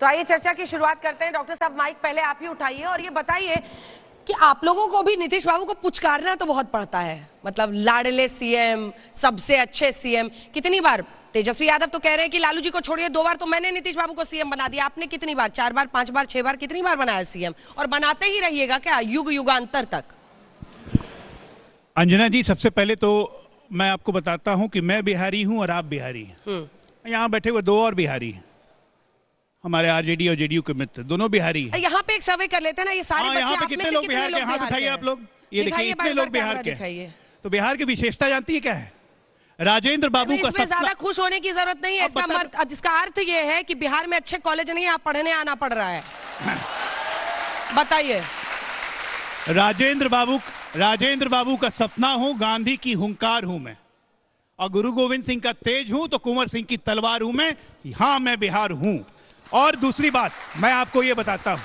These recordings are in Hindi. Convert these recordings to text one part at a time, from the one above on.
तो आइए चर्चा की शुरुआत करते हैं। डॉक्टर साहब माइक पहले आप ही उठाइए और ये बताइए कि आप लोगों को भी नीतीश बाबू को पुचकारना तो बहुत पड़ता है, मतलब लाडले सीएम, सबसे अच्छे सीएम। कितनी बार तेजस्वी यादव तो कह रहे हैं कि लालू जी को छोड़िए 2 बार तो मैंने नीतीश बाबू को सीएम बना दिया, आपने कितनी बार, 4 बार, 5 बार, 6 बार, कितनी बार बनाया सीएम, और बनाते ही रहिएगा क्या युग युगांतर तक? अंजना जी, सबसे पहले तो मैं आपको बताता हूं कि मैं बिहारी हूं और आप बिहारी हैं। यहाँ बैठे हुए 2 और बिहारी हैं, हमारे आरजेडी और जेडीयू के मित्र, दोनों बिहारी हैं। यहाँ पे एक सर्वे कर लेते हैं ना, ये सारे बच्चे, यहाँ पे आप में कितने से लोग कितने बिहार के? हाथ उठाइए आप लोग, ये देखिए इतने लोग बिहार के हैं। तो बिहार की विशेषता जानती है क्या है? राजेंद्र बाबू का इसमें ज्यादा खुश होने की जरूरत नहीं है। इसका अर्थ ये है कि बिहार में अच्छे कॉलेज नहीं है, आप पढ़ने आना पड़ रहा है। बताइए। राजेंद्र बाबू का सपना हूं, गांधी की हुंकार हूं मैं, और गुरु गोविंद सिंह का तेज हूं तो कुंवर सिंह की तलवार हूं मैं। हाँ, मैं बिहार हूं। और दूसरी बात मैं आपको ये बताता हूं,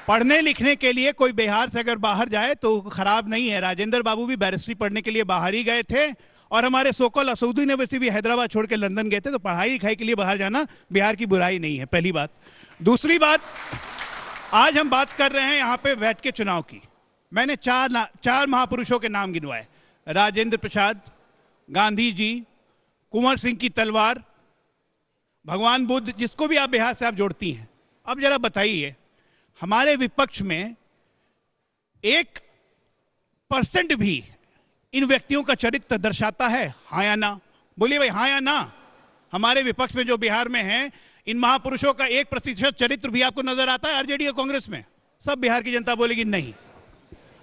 पढ़ने लिखने के लिए कोई बिहार से अगर बाहर जाए तो खराब नहीं है। राजेंद्र बाबू भी बैरिस्ट्री पढ़ने के लिए बाहर ही गए थे, और हमारे सोकल असउद्दीन यूनिवर्सिटी भी हैदराबाद छोड़ के लंदन गए थे। तो पढ़ाई लिखाई के लिए बाहर जाना बिहार की बुराई नहीं है, पहली बात। दूसरी बात, आज हम बात कर रहे हैं यहाँ पे बैठ के चुनाव की। मैंने 4 महापुरुषों के नाम गिनवाए, राजेंद्र प्रसाद, गांधी जी, कुंवर सिंह की तलवार, भगवान बुद्ध, जिसको भी आप बिहार से आप जोड़ती हैं। अब जरा बताइए, हमारे विपक्ष में 1% भी इन व्यक्तियों का चरित्र दर्शाता है? हाँ या ना? बोलिए भाई, हाँ या ना? हमारे विपक्ष में जो बिहार में हैं, इन महापुरुषों का 1% चरित्र भी आपको नजर आता है आरजेडी और कांग्रेस में? सब बिहार की जनता बोलेगी नहीं।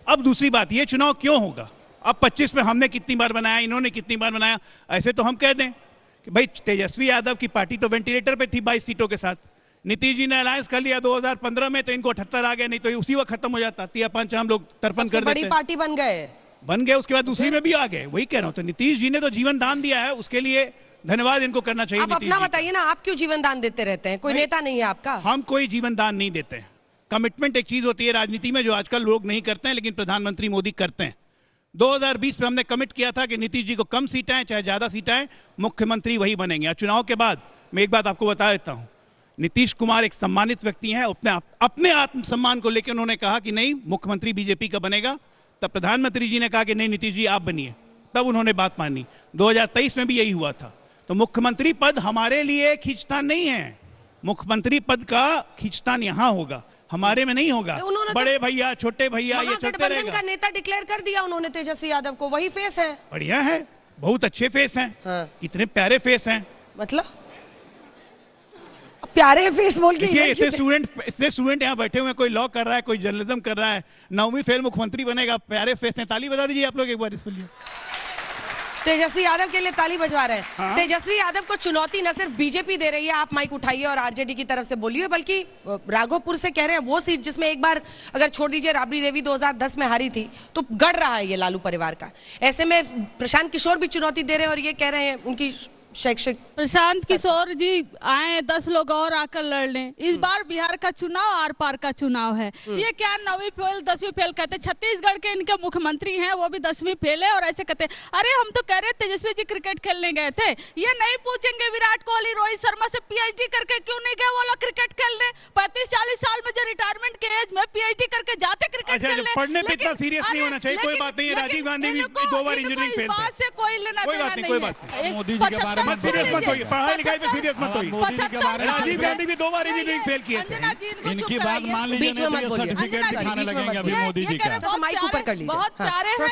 अब दूसरी बात, ये चुनाव क्यों होगा? अब 25 में हमने कितनी बार बनाया, इन्होंने कितनी बार बनाया? ऐसे तो हम कह दें कि भाई तेजस्वी यादव की पार्टी तो वेंटिलेटर पे थी 22 सीटों के साथ। नीतीश जी ने अलायंस कर लिया 2015 में, तो इनको 78 आ गया, नहीं तो उसी वक्त खत्म हो जाता। 3-5 हम लोग तर्पण कर देते, बड़ी पार्टी बन गए। उसके बाद दूसरी में भी आ गए। वही कह रहा हूं, तो नीतीश जी ने तो जीवन दान दिया है, उसके लिए धन्यवाद इनको करना चाहिए। आप अपना बताइए ना, आप क्यों जीवन दान देते रहते हैं? कोई नेता नहीं है आपका? हम कोई जीवन दान नहीं देते हैं। कमिटमेंट एक चीज होती है राजनीति में जो आजकल लोग नहीं करते हैं, लेकिन प्रधानमंत्री मोदी करते हैं। 2020 में हमने कमिट किया था कि नीतीश जी को कम सीटें आए चाहे ज्यादा सीटें आए, मुख्यमंत्री वही बनेंगे। चुनाव के बाद मैं एक बात आपको बता देता हूं, नीतीश कुमार एक सम्मानित व्यक्ति हैं। अपने आत्मसम्मान को लेकर उन्होंने कहा कि नहीं, मुख्यमंत्री बीजेपी का बनेगा। तब प्रधानमंत्री जी ने कहा कि नहीं नीतीश जी आप बनिए, तब उन्होंने बात मानी। 2023 में भी यही हुआ था। तो मुख्यमंत्री पद हमारे लिए खींचतान नहीं है, मुख्यमंत्री पद का खींचतान यहां होगा, हमारे में नहीं होगा। तो बड़े भैया, छोटे भैया, ये चलते रहेगा। का नेता डिक्लेयर कर दिया उन्होंने तेजस्वी यादव को, वही फेस है। बढ़िया है, बहुत अच्छे फेस हैं। हाँ। कितने प्यारे फेस हैं। मतलब प्यारे फेस बोल के इतने स्टूडेंट यहाँ बैठे हुए हैं, कोई लॉ कर रहा है, कोई जर्नलिज्म कर रहा है, 9वीं फेल मुख्यमंत्री बनेगा, प्यारे फेस हैं। ताली बजा दीजिए आप लोग एक बार इसके लिए। तेजस्वी यादव के लिए ताली बजवा रहे हैं। हाँ? तेजस्वी यादव को चुनौती न सिर्फ बीजेपी दे रही है, आप माइक उठाइए और आरजेडी की तरफ से बोलिए, बल्कि राघोपुर से कह रहे हैं वो सीट जिसमें एक बार अगर छोड़ दीजिए राबड़ी देवी 2010 में हारी थी, तो गढ़ रहा है ये लालू परिवार का। ऐसे में प्रशांत किशोर भी चुनौती दे रहे हैं और ये कह रहे हैं उनकी शैक्षिक। प्रशांत किशोर जी आए, 10 लोग और आकर लड़ लें। इस बार बिहार का चुनाव आर पार का चुनाव है। ये क्या 9वीं फेल 10वीं फेल कहते? छत्तीसगढ़ के इनके मुख्यमंत्री हैं, वो भी 10वीं फेल है और ऐसे कहते। अरे हम तो कह रहे तेजस्वी जी क्रिकेट खेलने गए थे, ये नहीं पूछेंगे विराट कोहली रोहित शर्मा से पीएचडी करके क्यों नहीं गए वो लोग क्रिकेट खेलने? 35-40 साल में जो रिटायरमेंट के एज में पीएचडी करके जाते क्रिकेट खेलने। पढ़ने पे इतना सीरियस नहीं होना चाहिए। कोई बात नहीं, राजीव गांधी भी 2 बार इंजीनियरिंग फेल थे। से कोई लेना देना नहीं है। मोदी जी के बारे में सीरियस मत होइए, पढ़ाई लिखाई पे सीरियस मत होइए। राजीव गांधी भी 2 बार इंजीनियरिंग फेल किए थे। इनकी बात मान लीजिए, सर्टिफिकेट दिखाने लगेंगे अभी मोदी जी का। माइक ऊपर कर लीजिए। बहुत प्यारे हैं,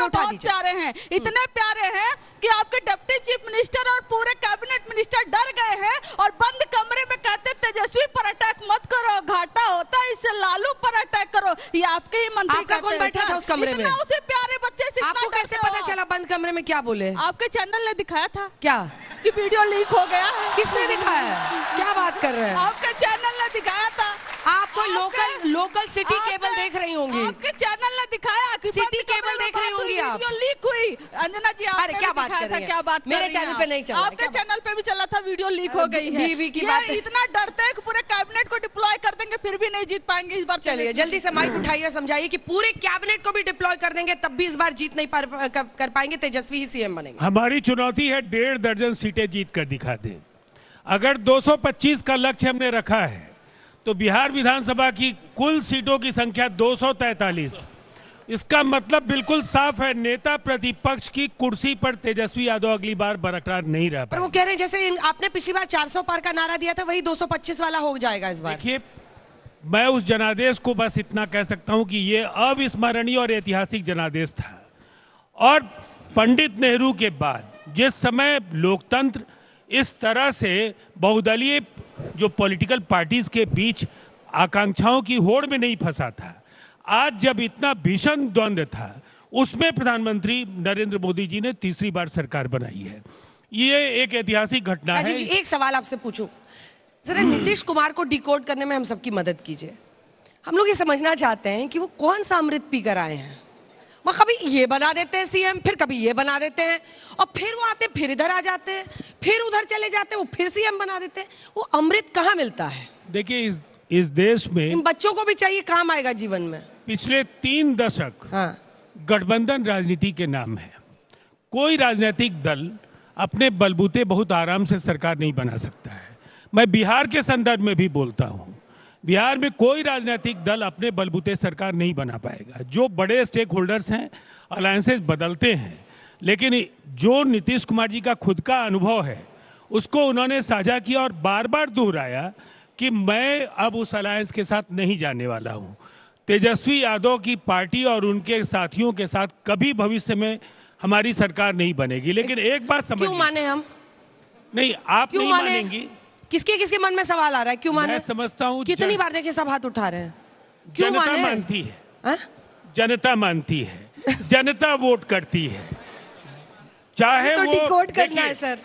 बहुत प्यारे हैं, इतने प्यारे हैं कि आपके डिप्टी चीफ मिनिस्टर और पूरे कैबिनेट मिनिस्टर डर गए हैं और बंद कमरे में कहते तेजस्वी पर अटैक मत करो, घाटा होता है इससे, लालू पर अटैक करो। ये आपके ही मंत्री आपका कौन बैठा था उस कमरे में? उसे प्यारे बच्चे से आपको कैसे पता चला बंद कमरे में क्या बोले? आपके चैनल ने दिखाया था क्या कि वीडियो लीक हो गया है? किसने दिखाया? क्या बात कर रहे हैं? आपके चैनल ने दिखाया था। आप कोई लोकल सिटी केबल देख रही होंगी। आपके चैनल ने दिखाया कि सिटी केबल देख रही होंगी आप। वीडियो लीक हुई। अंजना जी अरे क्या बात कर रही हैं? क्या बात? मेरे चैनल पे नहीं चला। आपके चैनल पे भी चला था, वीडियो लीक हो गई है। बीवी की बात इतना डरते हैं कि पूरे कैबिनेट को डिप्लॉय कर देंगे, फिर भी नहीं जीत पाएंगे इस बार। चलिए जल्दी से माइक उठाइए और समझाइए कि पूरे कैबिनेट को भी डिप्लॉय कर देंगे, तब भी इस बार जीत नहीं कर पाएंगे, तेजस्वी ही सीएम बनेंगे। हमारी चुनौती है 1.5 दर्जन सीटें जीत कर दिखा दें। अगर 225 का लक्ष्य हमने रखा है तो बिहार विधानसभा की कुल सीटों की संख्या 243। इसका मतलब बिल्कुल साफ है, नेता प्रतिपक्ष की कुर्सी पर तेजस्वी यादव अगली बार बरकरार नहीं रह पर वो कह रहे हैं जैसे आपने पिछली बार 400 पार का नारा दिया था वही 225 वाला हो जाएगा इस बार। देखिए, मैं उस जनादेश को बस इतना कह सकता हूं कि ये अविस्मरणीय और ऐतिहासिक जनादेश था। और पंडित नेहरू के बाद जिस समय लोकतंत्र इस तरह से बहुदलीय जो पॉलिटिकल पार्टीज के बीच आकांक्षाओं की होड़ में नहीं फंसा था, आज जब इतना भीषण द्वंद्व था, उसमें प्रधानमंत्री नरेंद्र मोदी जी ने तीसरी बार सरकार बनाई है। ये एक ऐतिहासिक घटना है। एक सवाल आपसे पूछूं, जरा नीतीश कुमार को डिकोड करने में हम सबकी मदद कीजिए। हम लोग ये समझना चाहते हैं कि वो कौन सा अमृत पी कर आए हैं। वो कभी ये बना देते हैं सीएम, फिर कभी ये बना देते हैं, और फिर वो आते फिर इधर आ जाते हैं, फिर उधर चले जाते हैं, वो फिर सीएम बना देते हैं। वो अमृत कहाँ मिलता है? देखिए, इस देश में इन बच्चों को भी चाहिए, काम आएगा जीवन में। पिछले 3 दशक गठबंधन राजनीति के नाम है। कोई राजनीतिक दल अपने बलबूते बहुत आराम से सरकार नहीं बना सकता है। मैं बिहार के संदर्भ में भी बोलता हूं, बिहार में कोई राजनीतिक दल अपने बलबूते सरकार नहीं बना पाएगा। जो बड़े स्टेक होल्डर्स हैं, अलायंसेस बदलते हैं, लेकिन जो नीतीश कुमार जी का खुद का अनुभव है उसको उन्होंने साझा किया और बार बार दोहराया कि मैं अब उस अलायंस के साथ नहीं जाने वाला हूं। तेजस्वी यादव की पार्टी और उनके साथियों के साथ कभी भविष्य में हमारी सरकार नहीं बनेगी। लेकिन एक बात समझिए, क्यों माने हम? नहीं, आप क्यों नहीं मानेंगी। किसके मन में सवाल आ रहा है, क्यों माने? मैं समझता हूं कितनी बार देखे सब हाथ उठा रहे हैं, क्यों जनता माने? मानती है हा? जनता मानती है, जनता वोट करती है। चाहे तो वो डिकोड करना देखिए, है सर।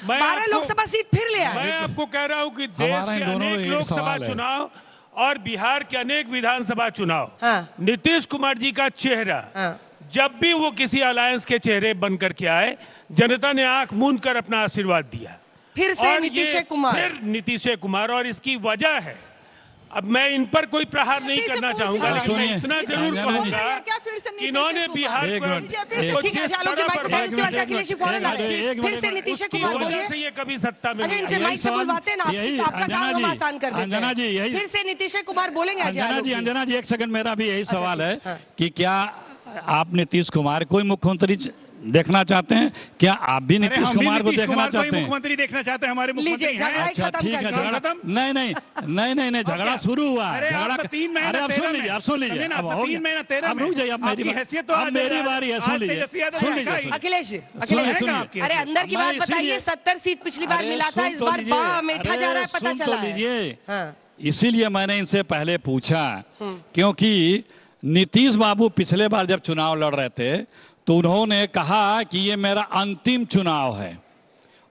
मैं 12 लोकसभा सीट फिर ले आए। मैं आपको कह रहा हूं कि देश हमारा के इन दोनों अनेक एक लोकसभा सवाल है। चुनाव और बिहार के अनेक विधानसभा चुनाव, हाँ। नीतीश कुमार जी का चेहरा, हाँ। जब भी वो किसी अलायंस के चेहरे बन करके आए, जनता ने आंख मूंद कर अपना आशीर्वाद दिया। फिर से और नीतीश ये कुमार। फिर नीतीश कुमार, और इसकी वजह है, अब मैं इन पर कोई प्रहार नहीं फिर से करना पूछ चाहूंगा, लीजिए। लेकिन मैं सुनिए, इतना जरूर अंजना जी। कहूंगा क्या फिर से नीतीश इन्होंने कुमार? बिहार एक को मिनट, एक- ठीक है, आलोक जी बात करें, उसके बाद अखिलेश जी फौरन आ रहे हैं। एक फिर मिनट, से नीतीश उसकी कुमार वजह बोलिए। से ये कभी सत्ता में अच्छा, नहीं इनसे आए। माइक से बुलवाते हैं ना, यही, आपका अंजना काम हम जी, आसान कर देते अंजना जी, हैं। यही- फिर से नीतीश कुमार बोलेंगे आज अंजना आलोक जी, अंजना जी, एक सेकंड, मेरा भी यही सवाल है हाँ। कि क्या आप नीतीश कुमार को ही मुख्यमंत्री देखना चाहते हैं? क्या आप भी अरे नीतीश हम भी कुमार को नीतीश देखना कुमार को ही चाहते हैं? मुख्यमंत्री देखना चाहते हैं, हमारे लीजिए, मुख्यमंत्री झगड़ा हैं। ही अच्छा, खत्म ठीक है, कर दो। झगड़ा खत्म? नहीं, झगड़ा शुरू हुआ। अरे झगड़ा आपका 3 महीना अरे अब 13 सुन लीजिए, अब सुन लीजिए, समझे ना, अब आपका हो 3 गया। महीना 13 अब रुक जाइए, अब आपकी मेरी हैसियत तो अब आज मेरी बारी है, सुन आज लीजिए, तेजस्वी यादव सुन ने लीजिए, कहा ही। सुन अखिलेश जी, है अखिलेश कहाँ आपकी अरे अंदर की मैं बात बताइए। इसीलिए- 70 सीट पिछली बार अरे मिला था, सुन इस तो बार लीजिए, बा मीठा अरे जा रहा है, पता सुन तो चला है। लीजिए। हाँ। इसीलिए मैंने इनसे पहले पूछा, क्योंकि नीतीश बाबू पिछले बार जब चुनाव लड़ रहे थे तो उन्होंने कहा कि ये मेरा अंतिम चुनाव है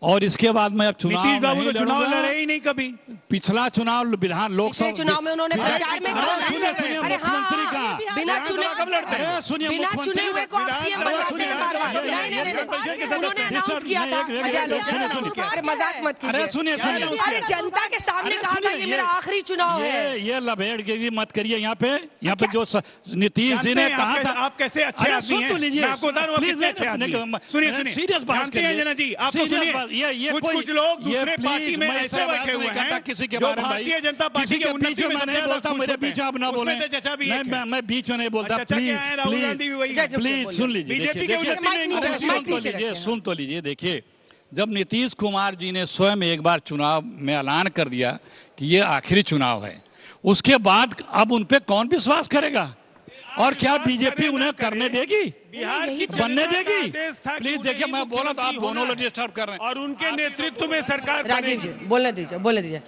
और इसके बाद मैं अब चुनाव नीतीश बाबू नहीं तो चुनाव लड़ूंगा। लड़े ही नहीं कभी। पिछला चुनाव विधान लोकसभा पिछले चुनाव में उन्होंने प्रचार में कहा, अरे सुनिए, सुनिए, अरे हाँ, मुख्यमंत्री का बिना विधानसभा चुने कब लड़ते हैं? अरे सुनिए, बिना मुख्यमंत्री चुने हुए को आप विधान- सीएम अरे बनाते सुनिए, हैं बार बार। नहीं, नहीं, नहीं, परिषद के उन्होंने सदस्य। अनाउंस किया था। एक- अजय आलोक जी सुनिए, ने सुनिए। अरे मजाक मत कीजिए। अरे सुनिए, सुनिए। अरे जनता के सामने अरे कहा था सुनिए, ये मेरा आखिरी चुनाव है। ये लबेड़गिरी मत करिए यहाँ पे जो नीतीश जी ने जानते हैं कहा आप था। आप कैसे अच्छे अरे आदमी सुन हैं। तो लीजिए, मैं आपको बता रहा हूँ आप प्लीज कितने अच्छे आदमी हैं। सुनिए, सुनिए। सीरियस बात जानते हैं करिए। अंजना जी, आपको Serious सुनिए, बात, ये कुछ लोग दूसरे पार्टी में ऐसे बैठे हुए हैं किसी के जो बारे में भाई, भारतीय जनता पार्टी किसी के के उन्नति बीच में में मैं नहीं सबसे बोलता, ज्यादा मेरे खुश बीच में आप ना होते बोले। हैं। उसमें तो चचा भी एक है। मैं बीच में नहीं बोलता, अच्छा, क्या है, राहुल प्लीज गांधी भी वही है। जय- प्लीज सुन लीजिए, बीजेपी के देखिए, उन्नति में नीचे इनको रखिए, खुशी माइक नीचे है। रखिए। सुन तो लीजिए। देखिए, जब नीतीश कुमार जी ने स्वयं एक बार चुनाव में ऐलान कर दिया कि ये आखिरी चुनाव है, उसके बाद अब उन पे कौन विश्वास करेगा? और क्या बीजेपी उन्हें करने देगी, बिहार की बनने जनता का देगी? आदेश था कि प्लीज उन्हें देखिए, ही मैं बोला तो आप मुख्यमंत्री दोनों होना लोग डिस्टर्ब कर रहे हैं। और उनके नेतृत्व में सरकार राजीव जी बनेगी। बोलने दीजिए।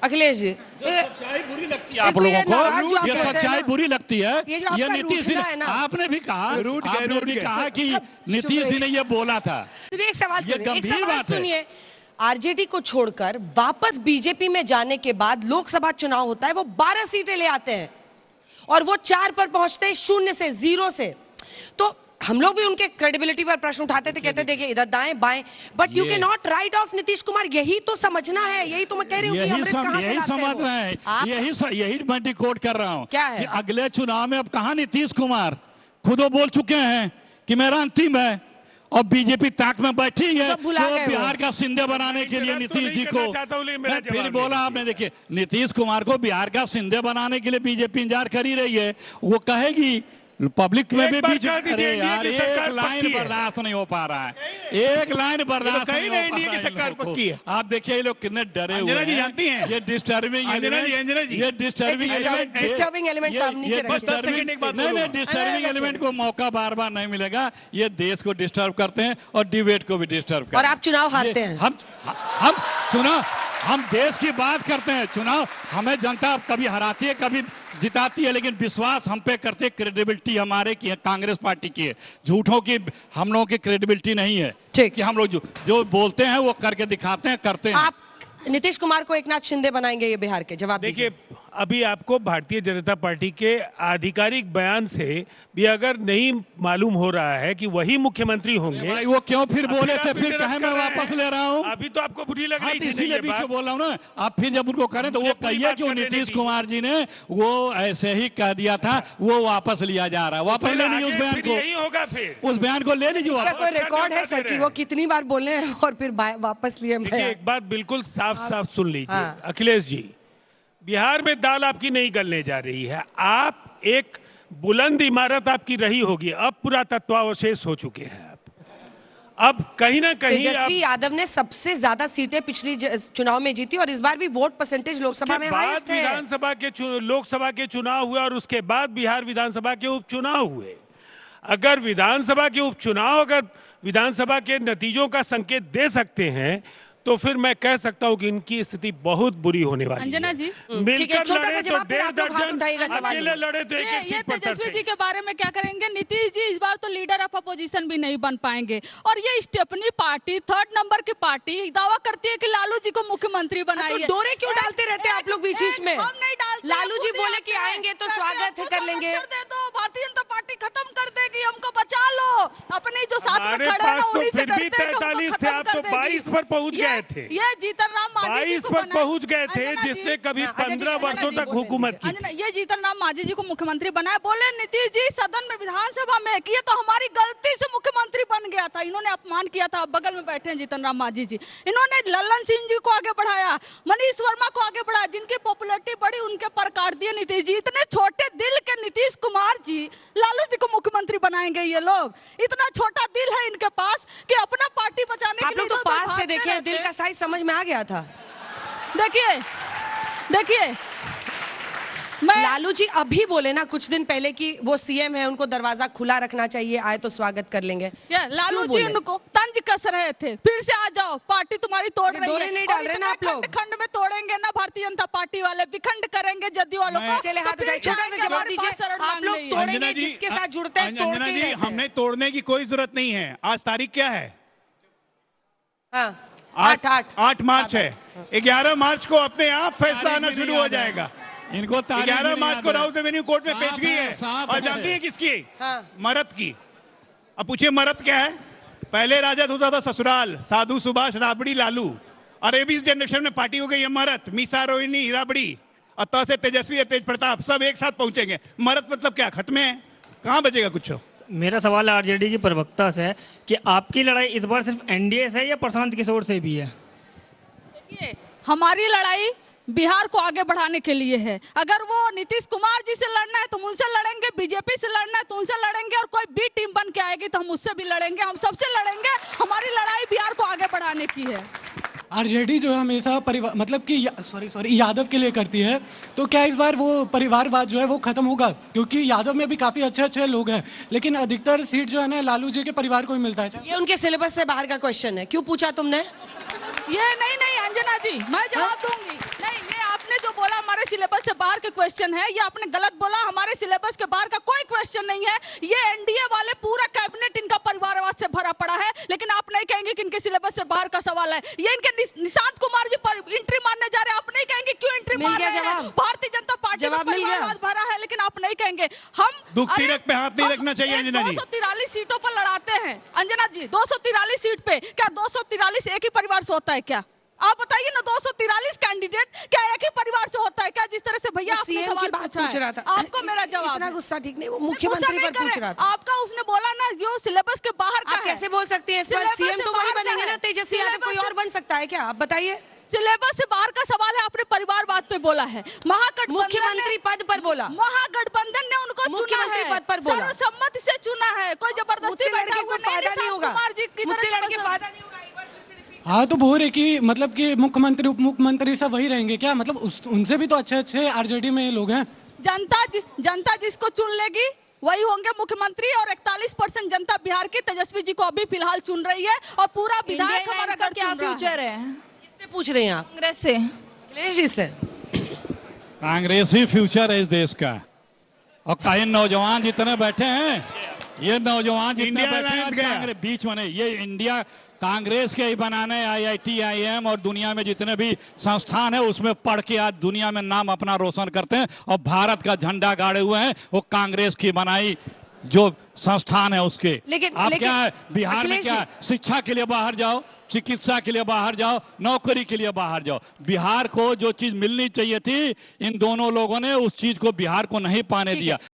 अखिलेश जी, सच्चाई बुरी लगती है एक आप तो लोगों ये नाराज जो को, आप ये कहते हैं सच्चाई ना, बुरी लगती है। ये जो आपका नीतीश जी रूठना है ने, ना। आपने भी कहा, रूठ गए, आपने रूठ भी गए। कहा कि नीतीश जी ने ये बोला था। एक सवाल ये सुनिए, एक गंभीर सवाल बात है। सुनिए। आरजेडी को छोड़कर वापस बीजेपी में जाने के बाद लोकसभा चुनाव होता है, वो 12 सीटें ले आते हैं और वो 4 पर पहुंचते हैं, 0 से 0 से। तो हम लोग भी उनके क्रेडिबिलिटी पर प्रश्न उठाते थे, कहते देखिए इधर दाएं बाएं, but you can not right of Nitish Kumar. यही तो समझना है, यही तो मैं कह रही हूँ कि अमृत कहाँ से यही लाते हैं समझ वो? रहे हैं, आप यही मैं डिकोड कर रहा हूँ क्या है? कि अगले चुनाव में अब कहा नीतीश कुमार खुद वो बोल चुके हैं कि मेरा अंतिम है, और बीजेपी ताक में बैठी है सब भुला गए तो वो। बिहार का सिंधे बनाने के लिए मैं तो नीतीश नहीं जी करना को चाहता हूं, लेकिन मेरा मैं फिर जवाब बोला दे आपने, देखिए नीतीश कुमार को बिहार का सिंधे बनाने के लिए बीजेपी इंतजार कर ही रही है। वो कहेगी पब्लिक में एक भी बार बीच, कह दीजिए, अरे एनडीए यार की सरकार एक लाइन पक्की है। बर्दाश्त नहीं हो पा रहा है, एक लाइन बर्दाश्त कही नहीं ना हो पा एनडीए की रहा है इन सरकार लोगों को। पक्की है। आप देखिए ये लोग कितने डरे हुए अंजना जी हैं। जानती हैं? ये डिस्टर्बिंग अंजना जी, अंजना जी। ये डिस्टर्बिंग disturbing element आप नीचे रखिए। बस 10 सेकंड एक बात नहीं बोलूंगा। डिस्टर्बिंग एलिमेंट को मौका बार बार नहीं मिलेगा। ये देश को डिस्टर्ब करते हैं और डिबेट को भी डिस्टर्ब करते हैं। और आप चुनाव हारते हैं। हम चुनाव, हम देश की बात करते हैं, चुनाव हमें जनता कभी हराती है कभी जिताती है, लेकिन विश्वास हम पे करते हैं। क्रेडिबिलिटी हमारे की है, कांग्रेस पार्टी की है। झूठों की हम लोगों की क्रेडिबिलिटी नहीं है ठीक। कि हम लोग जो बोलते हैं वो करके दिखाते हैं, करते हैं। आप नीतीश कुमार को एकनाथ शिंदे बनाएंगे ये बिहार के? जवाब देखिए दीजिए। अभी आपको भारतीय जनता पार्टी के आधिकारिक बयान से भी अगर नहीं मालूम हो रहा है कि वही मुख्यमंत्री होंगे। भाई वो क्यों फिर बोले थे, आप फिर विरोध कहे कर मैं रहे वापस हैं। ले रहा हूँ। अभी तो आपको बुरी लग हाँ, रही तो थी इसीलिए ये बीच में बात। बोल रहा हूँ ना। आप फिर जब उनको करें तो वो मुझे पूरी कहिए बात कि वो करने नीतीश दीजिए। कुमार जी ने वो ऐसे ही कह दिया था, वो वापस लिया जा रहा है। वापस ले लीजिए उस आगे बयान फिर को, यही होगा फिर। उस बयान को ले लीजिए इसका वापस। कोई रिकॉर्ड है सर कि वो कितनी बार बोले हैं और फिर वापस लिए देखिए बयान? एक बात बिल्कुल साफ साफ सुन लीजिए हाँ। अखिलेश जी, बिहार में दाल आपकी नहीं गलने जा रही है। आप एक बुलंद इमारत आपकी रही होगी, अब पुरातत्वावशेष हो चुके हैं आप। अब कहीं ना कहीं तेजस्वी यादव ने सबसे ज्यादा सीटें पिछली चुनाव में जीती और इस बार भी वोट परसेंटेज लोकसभा में हाईएस्ट है। विधानसभा के लोकसभा के चुनाव हुए और उसके बाद बिहार विधानसभा के उपचुनाव हुए। अगर विधानसभा के उपचुनाव अगर विधानसभा के नतीजों का संकेत दे सकते हैं तो फिर मैं कह सकता हूं कि इनकी स्थिति बहुत बुरी होने वाली अंजना है। जी, ठीक है, मिलकर छोटा सा लड़े तो जवाब, फिर 1.5 आप लोग हाथ दर्जन, उठाइएगा सवाल अकेले में। लड़े तो एक एक ये सीट पर तेजस्वी जी तरसे। के बारे में क्या करेंगे? नीतीश जी इस बार तो लीडर ऑफ अपोजिशन भी नहीं बन पाएंगे। और ये स्टेपनी पार्टी 3rd नंबर की पार्टी दावा करती है कि लालू जी को मुख्यमंत्री बनाइए। तो डोरे क्यों डालते रहते हैं आप लोग बीच बीच में? हम नहीं डालते। लालू जी खुद ही बोले कि आते हैं। आएंगे तो कहते स्वागत हैं, है, कर लेंगे। कर दे दो, भारतीय जनता पार्टी खत्म कर देगी, हमको बचा लो। अपने जो साथ में हमारे खड़े हैं पास ना, तो उन्हीं से फिर भी डरते हैं कि हमको 43 थे, खत्म आप कर तो देगी। 22 पर पहुंच गए थे। ये जीतन राम मांझी जी 22 को पर बना- पहुंच गए थे, अंजना जी, जिसने कभी हाँ, अच्छा जी, 15 अंजना वर्षों जी तक बोल हुकूमत की। अंजना, ये जीतन राम मांझी जी को मुख्यमंत्री बनाया। बोले नीतीश जी सदन में विधानसभा में कि ये तो हमारी गलती से मुख्यमंत्री बन गया था, इन्होंने अपमान किया था। अब बगल में बैठे हैं जीतन राम मांझी जी, इन्होंने लल्लन सिंह जी को आगे बढ़ाया, मनीष वर्मा को आगे बढ़ाया, जिनकी पॉपुलैरिटी बढ़ी उनके पर काट दिए नीतीश जी। इतने छोटे दिल के नीतीश कुमार जी लालू जी को मुख्यमंत्री बनाएंगे? ये लोग इतना छोटा दिल है इनके पास कि अपना पार्टी बचाने आप के लिए लोग तो इधर-उधर पास से भागते देखे, रहते दिल हैं। का साइज समझ में आ गया था। देखिए मैं लालू जी अभी बोले ना कुछ दिन पहले कि वो सीएम है, उनको दरवाजा खुला रखना चाहिए, आए तो स्वागत कर लेंगे। लालू क्यों जी बोले? उनको तंज कस रहे थे, फिर से आ जाओ, पार्टी तुम्हारी तोड़ रही डोरे है। नहीं और डाल रहे ना इतने आप लोग। खंड में तोड़ेंगे ना भारतीय जनता पार्टी वाले, विखंड करेंगे जदयू वालों को। चले हाथ तो फिर उठाइए, छोटा सा जाएंगे जवाब हमारे दीजिए। पास शरण आप मांग लोग लिए। तोड़ेंगे, अंजना जी, जिसके साथ जुड़ते हैं तोड़ अंजना के ही जी, रहते हैं। हमने तोड़ने की कोई जरूरत नहीं है। आज तारीख क्या है? हाँ, आज 8 मार्च है। 11 मार्च को अपने आप फैसला आना शुरू हो जाएगा। इनको 11 मार्च को राउत एवेन्यू कोर्ट में पेश गई है। सांप और है। जानती है किसकी? हाँ। मरद की। अब पूछिए मरद क्या है? पहले राजद होता था ससुराल, साधु सुभाष राबड़ी लालू, और अभी जनरेशन में पार्टी हो गई है मरद, मीसा रोहिणी राबड़ी, और त से तेजस्वी तेज प्रताप, सब एक साथ पहुंचेंगे। मरद मतलब क्या? खत्म है, कहां बचेगा कुछ? मेरा सवाल आरजेडी की प्रवक्ता से है कि आपकी लड़ाई इस बार सिर्फ एनडीए से है या प्रशांत किशोर से भी है? देखिए हमारी लड़ाई बिहार को आगे बढ़ाने के लिए है। अगर वो नीतीश कुमार जी से लड़ना है तो हम उनसे लड़ेंगे, बीजेपी से लड़ना है तो उनसे लड़ेंगे, और कोई बी टीम बन के आएगी तो हम उससे भी लड़ेंगे, हम सबसे लड़ेंगे। हमारी लड़ाई बिहार को आगे बढ़ाने की है। आरजेडी जो है हमेशा परिवार मतलब कि सॉरी यादव के लिए करती है, तो क्या इस बार वो परिवारवाद जो है वो खत्म होगा? क्योंकि यादव में भी काफी अच्छे अच्छे लोग हैं, लेकिन अधिकतर सीट जो है ना लालू जी के परिवार को ही मिलता है। ये उनके सिलेबस से बाहर का क्वेश्चन है, क्यों पूछा तुमने? ये नहीं अंजना जी, मैं जवाब दूंगी। नहीं, ये आपने जो बोला हमारे सिलेबस से बाहर के क्वेश्चन है, ये आपने गलत बोला। हमारे सिलेबस के बाहर का कोई क्वेश्चन नहीं है। ये एनडीए वाले पूरा कैबिनेट इनका परिवारवाद से भरा पड़ा है, लेकिन आप नहीं कहेंगे कि इनके सिलेबस से बाहर का सवाल है। ये इनके निशांत कुमार जी पर एंट्री मारने जा रहे हैं, आप नहीं कहेंगे क्यों एंट्री मिल मार गया रहे हैं। जवाब? भारतीय जनता पार्टी में जवाब मिल गया? परिवारवाद भरा है, लेकिन आप नहीं कहेंगे। हम दुख तिरक पे हाथ नहीं रखना चाहिए अंजना जी। 243 सीटों पर लड़ाते हैं अंजना जी, 243 सीट पे। क्या 243 एक ही परिवार से होता है क्या? आप बताइए ना, 243 कैंडिडेट क्या एक ही परिवार से होता है क्या? जिस तरह से भैया आपने सीएम सवाल की बात पहुंचा पूछ है। रहा था। आपको मेरा जवाब इतना है। गुस्सा ठीक नहीं, वो गुस्सा मुख्यमंत्री नहीं पर कर पूछ रहे। रहा था। आपका उसने बोला ना जो सिलेबस के बाहर का आप है। कैसे बोल सकती हैं इस पर? सिलेबस सीएम से तो वही बाहर का बनेंगे है। ना, तेजस्वी यादव कोई सिलेबस और बन सकता है क्या? आप बताइए। सिलेबस से बाहर का सवाल है, आपने परिवारवाद पे बोला है। महागठबंधन मुख्यमंत्री ने- पद पर बोला। महागठबंधन ने उनको चुना मुख्यमंत्री है, पद पर बोला। सर्वसम्मति से चुना है, कोई जबरदस्ती मुझसे बैठा लड़के हुआ को फायदा नहीं होगा, मुझसे लड़के फायदा नहीं होगा। एक बार फिर से repeat हाँ तो बोल रहे कि मतलब कि मुख्यमंत्री उप मुख्यमंत्री सब वही रहेंगे क्या? मतलब उनसे भी तो अच्छे अच्छे आरजेडी में लोग हैं। जनता जिसको चुन लेगी वही होंगे मुख्यमंत्री। और 41% जनता बिहार की तेजस्वी जी को अभी फिलहाल चुन रही है और पूरा विधायक हमारा का गढ़ क्या चुन रहा फ्यूचर है? किससे पूछ रहे हैं आप? कांग्रेस से। अखिलेश जी से। कांग्रेस ही फ्यूचर है इस देश का। और कई नौजवान जितने बैठे हैं, ये नौजवान जितने इंडिया बैठे हैं अलायंस आज गया। कांग्रेस बीच में नहीं, ये इंडिया कांग्रेस के ही बनाने IIT IIM और दुनिया में जितने भी संस्थान है उसमें पढ़ के आज दुनिया में नाम अपना रोशन करते हैं और भारत का झंडा गाड़े हुए हैं। वो कांग्रेस की बनाई जो संस्थान है उसके। आप क्या है बिहार में अखिलेश क्या शिक्षा के लिए बाहर जाओ, चिकित्सा के लिए बाहर जाओ, नौकरी के लिए बाहर जाओ। बिहार को जो चीज मिलनी चाहिए थी इन दोनों लोगों ने उस चीज को बिहार को नहीं पाने दिया।